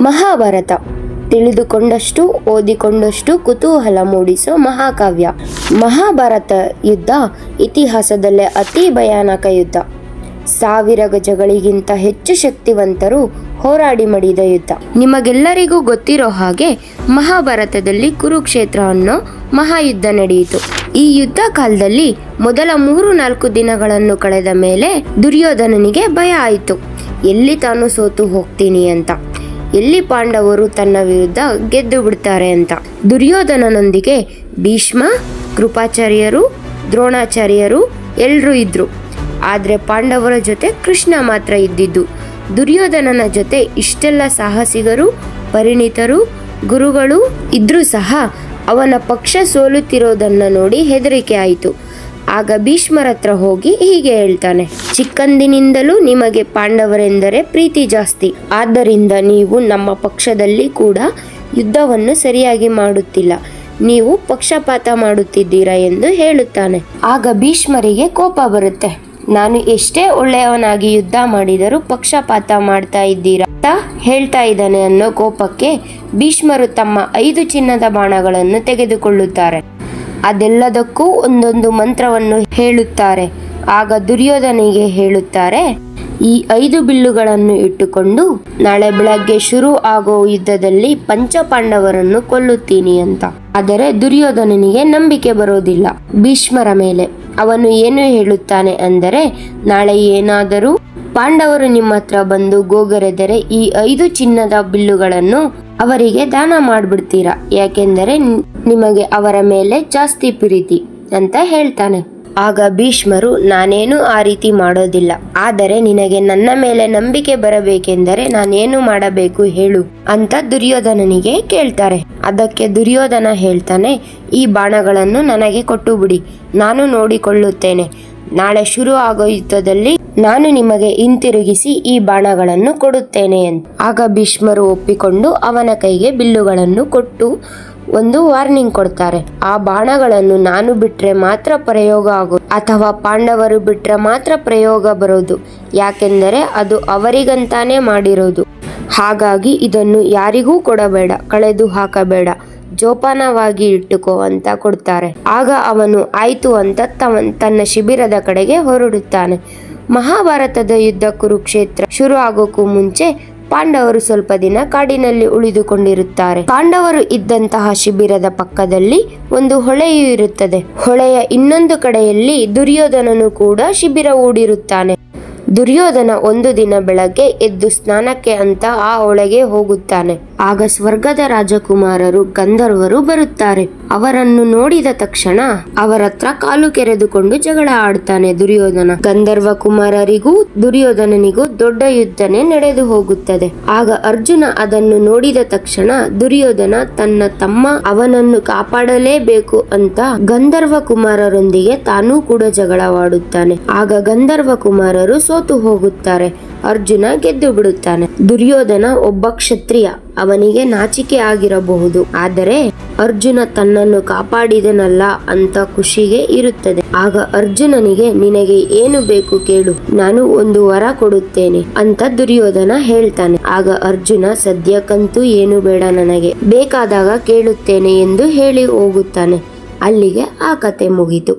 ಮಹಾಭಾರತ ತಿಳಿದುಕೊಂಡಷ್ಟು ಓದಿಕೊಂಡಷ್ಟು ಕುತೂಹಲ ಮೂಡಿಸೋ ಮಹಾಕಾವ್ಯ. ಮಹಾಭಾರತ ಯುದ್ಧ ಇತಿಹಾಸದಲ್ಲೇ ಅತಿ ಭಯಾನಕ ಯುದ್ಧ. 1000 ಗಜಗಳಿಗಿಂತ ಹೆಚ್ಚು ಶಕ್ತಿವಂತರು ಹೋರಾಡಿ ಮಡಿದ ಯುದ್ಧ. ನಿಮಗೆಲ್ಲರಿಗೂ ಗೊತ್ತಿರೋ ಹಾಗೆ ಮಹಾಭಾರತದಲ್ಲಿ ಕುರುಕ್ಷೇತ್ರ ಅನ್ನೋ ಮಹಾಯುದ್ಧ ನಡೆಯಿತು. ಈ ಯುದ್ಧ ಕಾಲದಲ್ಲಿ ಮೊದಲ 3-4 ದಿನಗಳನ್ನು ಕಳೆದ ಮೇಲೆ ದುರ್ಯೋಧನನಿಗೆ ಭಯ ಆಯಿತು, ಎಲ್ಲಿ ತಾನು ಸೋತು ಹೋಗ್ತೀನಿ ಅಂತ, ಎಲ್ಲಿ ಪಾಂಡವರು ತನ್ನ ವಿರುದ್ಧ ಗೆದ್ದು ಬಿಡ್ತಾರೆ ಅಂತ. ದುರ್ಯೋಧನನೊಂದಿಗೆ ಭೀಷ್ಮ, ಕೃಪಾಚಾರ್ಯರು, ದ್ರೋಣಾಚಾರ್ಯರು ಎಲ್ಲರೂ ಇದ್ರು. ಆದರೆ ಪಾಂಡವರ ಜೊತೆ ಕೃಷ್ಣ ಮಾತ್ರ ಇದ್ದಿದ್ದು. ದುರ್ಯೋಧನನ ಜೊತೆ ಇಷ್ಟೆಲ್ಲ ಸಾಹಸಿಗರು, ಪರಿಣಿತರು, ಗುರುಗಳು ಇದ್ರೂ ಸಹ ಅವನ ಪಕ್ಷ ಸೋಲುತ್ತಿರೋದನ್ನ ನೋಡಿ ಹೆದರಿಕೆ ಆಯಿತು. ಆಗ ಭೀಷ್ಮರ ಹತ್ರ ಹೋಗಿ ಹೀಗೆ ಹೇಳ್ತಾನೆ, ಚಿಕ್ಕಂದಿನಿಂದಲೂ ನಿಮಗೆ ಪಾಂಡವರೆಂದರೆ ಪ್ರೀತಿ ಜಾಸ್ತಿ, ಆದ್ದರಿಂದ ನೀವು ನಮ್ಮ ಪಕ್ಷದಲ್ಲಿ ಕೂಡ ಯುದ್ಧವನ್ನು ಸರಿಯಾಗಿ ಮಾಡುತ್ತಿಲ್ಲ, ನೀವು ಪಕ್ಷಪಾತ ಮಾಡುತ್ತಿದ್ದೀರಾ ಎಂದು ಹೇಳುತ್ತಾನೆ. ಆಗ ಭೀಷ್ಮರಿಗೆ ಕೋಪ ಬರುತ್ತೆ. ನಾನು ಎಷ್ಟೇ ಒಳ್ಳೆಯವನಾಗಿ ಯುದ್ಧ ಮಾಡಿದರೂ ಪಕ್ಷಪಾತ ಮಾಡ್ತಾ ಇದ್ದೀರಾ ಅಂತ ಹೇಳ್ತಾ ಇದ್ದಾನೆ ಅನ್ನೋ ಕೋಪಕ್ಕೆ ಭೀಷ್ಮರು ತಮ್ಮ 5 ಚಿನ್ನದ ಬಾಣಗಳನ್ನು ತೆಗೆದುಕೊಳ್ಳುತ್ತಾರೆ. ಅದೆಲ್ಲದಕ್ಕೂ ಒಂದೊಂದು ಮಂತ್ರವನ್ನು ಹೇಳುತ್ತಾರೆ. ಆಗ ದುರ್ಯೋಧನಿಗೆ ಹೇಳುತ್ತಾರೆ, ಈ 5 ಬಿಲ್ಲುಗಳನ್ನು ಇಟ್ಟುಕೊಂಡು ನಾಳೆ ಬೆಳಗ್ಗೆ ಶುರು ಆಗೋ ಯುದ್ಧದಲ್ಲಿ ಪಂಚಪಾಂಡವರನ್ನು ಕೊಲ್ಲುತ್ತೀನಿ ಅಂತ. ಆದರೆ ದುರ್ಯೋಧನನಿಗೆ ನಂಬಿಕೆ ಬರೋದಿಲ್ಲ ಭೀಷ್ಮರ ಮೇಲೆ. ಅವನು ಏನು ಹೇಳುತ್ತಾನೆ ಅಂದರೆ, ನಾಳೆ ಏನಾದರೂ ಪಾಂಡವರು ನಿಮ್ಮ ಹತ್ರ ಬಂದು ಗೋಗರೆದರೆ ಈ 5 ಚಿನ್ನದ ಬಿಲ್ಲುಗಳನ್ನು ಅವರಿಗೆ ದಾನ ಮಾಡಿಬಿಡ್ತೀರಾ, ಯಾಕೆಂದರೆ ನಿಮಗೆ ಅವರ ಮೇಲೆ ಜಾಸ್ತಿ ಪ್ರೀತಿ ಅಂತ ಹೇಳ್ತಾನೆ. ಆಗ ಭೀಷ್ಮರು, ನಾನೇನು ಆ ರೀತಿ ಮಾಡೋದಿಲ್ಲ, ಆದರೆ ನಿನಗೆ ನನ್ನ ಮೇಲೆ ನಂಬಿಕೆ ಬರಬೇಕೆಂದರೆ ನಾನೇನು ಮಾಡಬೇಕು ಹೇಳು ಅಂತ ದುರ್ಯೋಧನನಿಗೆ ಕೇಳ್ತಾರೆ. ಅದಕ್ಕೆ ದುರ್ಯೋಧನ ಹೇಳ್ತಾನೆ, ಈ ಬಾಣಗಳನ್ನು ನನಗೆ ಕೊಟ್ಟು ಬಿಡಿ, ನಾನು ನೋಡಿಕೊಳ್ಳುತ್ತೇನೆ, ನಾಳೆ ಶುರು ಆಗೋ ಯುದ್ಧದಲ್ಲಿ ನಾನು ನಿಮಗೆ ಹಿಂತಿರುಗಿಸಿ ಈ ಬಾಣಗಳನ್ನು ಕೊಡುತ್ತೇನೆ ಅಂತ. ಆಗ ಭೀಷ್ಮರು ಒಪ್ಪಿಕೊಂಡು ಅವನ ಕೈಗೆ ಬಿಲ್ಲುಗಳನ್ನು ಕೊಟ್ಟು ಒಂದು ವಾರ್ನಿಂಗ್ ಕೊಡ್ತಾರೆ. ಆ ಬಾಣಗಳನ್ನು ನಾನು ಬಿಟ್ರೆ ಮಾತ್ರ ಪ್ರಯೋಗ ಆಗೋದು, ಅಥವಾ ಪಾಂಡವರು ಬಿಟ್ರೆ ಮಾತ್ರ ಪ್ರಯೋಗ ಬರೋದು, ಯಾಕೆಂದರೆ ಅದು ಅವರಿಗಂತಾನೆ ಮಾಡಿರೋದು. ಹಾಗಾಗಿ ಇದನ್ನು ಯಾರಿಗೂ ಕೊಡಬೇಡ, ಕಳೆದು ಹಾಕಬೇಡ, ಜೋಪಾನವಾಗಿ ಇಟ್ಟುಕೋ ಅಂತ ಕೊಡ್ತಾರೆ. ಆಗ ಅವನು ಆಯ್ತು ಅಂತ ತನ್ನ ಶಿಬಿರದ ಕಡೆಗೆ ಹೊರಡುತ್ತಾನೆ. ಮಹಾಭಾರತದ ಯುದ್ಧ ಕುರುಕ್ಷೇತ್ರ ಶುರು ಆಗೋಕ್ಕೂ ಮುಂಚೆ ಪಾಂಡವರು ಸ್ವಲ್ಪ ದಿನ ಕಾಡಿನಲ್ಲಿ ಉಳಿದುಕೊಂಡಿರುತ್ತಾರೆ. ಪಾಂಡವರು ಇದ್ದಂತಹ ಶಿಬಿರದ ಪಕ್ಕದಲ್ಲಿ ಒಂದು ಹೊಳೆಯೂ ಇರುತ್ತದೆ. ಹೊಳೆಯ ಇನ್ನೊಂದು ಕಡೆಯಲ್ಲಿ ದುರ್ಯೋಧನನು ಕೂಡ ಶಿಬಿರ ಹೂಡಿರುತ್ತಾನೆ. ದುರ್ಯೋಧನ ಒಂದು ದಿನ ಬೆಳಗ್ಗೆ ಎದ್ದು ಸ್ನಾನಕ್ಕೆ ಅಂತ ಆ ಹೊಳೆಗೆ ಹೋಗುತ್ತಾನೆ. ಆಗ ಸ್ವರ್ಗದ ರಾಜಕುಮಾರರು ಗಂಧರ್ವರು ಬರುತ್ತಾರೆ. ಅವರನ್ನು ನೋಡಿದ ತಕ್ಷಣ ಅವರ ಹತ್ರ ಕಾಲು ಕೆರೆದುಕೊಂಡು ಜಗಳ ಆಡ್ತಾನೆ ದುರ್ಯೋಧನ. ಗಂಧರ್ವ ಕುಮಾರರಿಗೂ ದುರ್ಯೋಧನನಿಗೂ ದೊಡ್ಡ ಯುದ್ಧನೇ ನಡೆದು ಹೋಗುತ್ತದೆ. ಆಗ ಅರ್ಜುನ ಅದನ್ನು ನೋಡಿದ ತಕ್ಷಣ ದುರ್ಯೋಧನ ತನ್ನ ತಮ್ಮ ಅವನನ್ನು ಕಾಪಾಡಲೇಬೇಕು ಅಂತ ಗಂಧರ್ವ ಕುಮಾರರೊಂದಿಗೆ ತಾನೂ ಕೂಡ ಜಗಳವಾಡುತ್ತಾನೆ. ಆಗ ಗಂಧರ್ವ ಕುಮಾರರು ಸೋತು ಹೋಗುತ್ತಾರೆ. ಅರ್ಜುನ ಗೆದ್ದು ಬಿಡುತ್ತಾನೆ. ದುರ್ಯೋಧನ ಒಬ್ಬ ಕ್ಷತ್ರಿಯ, ಅವನಿಗೆ ನಾಚಿಕೆ ಆಗಿರಬಹುದು, ಆದರೆ ಅರ್ಜುನ ತನ್ನನ್ನು ಕಾಪಾಡಿದನಲ್ಲ ಅಂತ ಖುಷಿಗೆ ಇರುತ್ತದೆ. ಆಗ ಅರ್ಜುನನಿಗೆ, ನಿನಗೆ ಏನು ಬೇಕು ಕೇಳು, ನಾನು ಒಂದು ವರ ಕೊಡುತ್ತೇನೆ ಅಂತ ದುರ್ಯೋಧನ ಹೇಳ್ತಾನೆ. ಆಗ ಅರ್ಜುನ, ಸದ್ಯಕ್ಕಂತೂ ಏನು ಬೇಡ, ನನಗೆ ಬೇಕಾದಾಗ ಕೇಳುತ್ತೇನೆ ಎಂದು ಹೇಳಿ ಹೋಗುತ್ತಾನೆ. ಅಲ್ಲಿಗೆ ಆ ಕತೆ ಮುಗಿತು.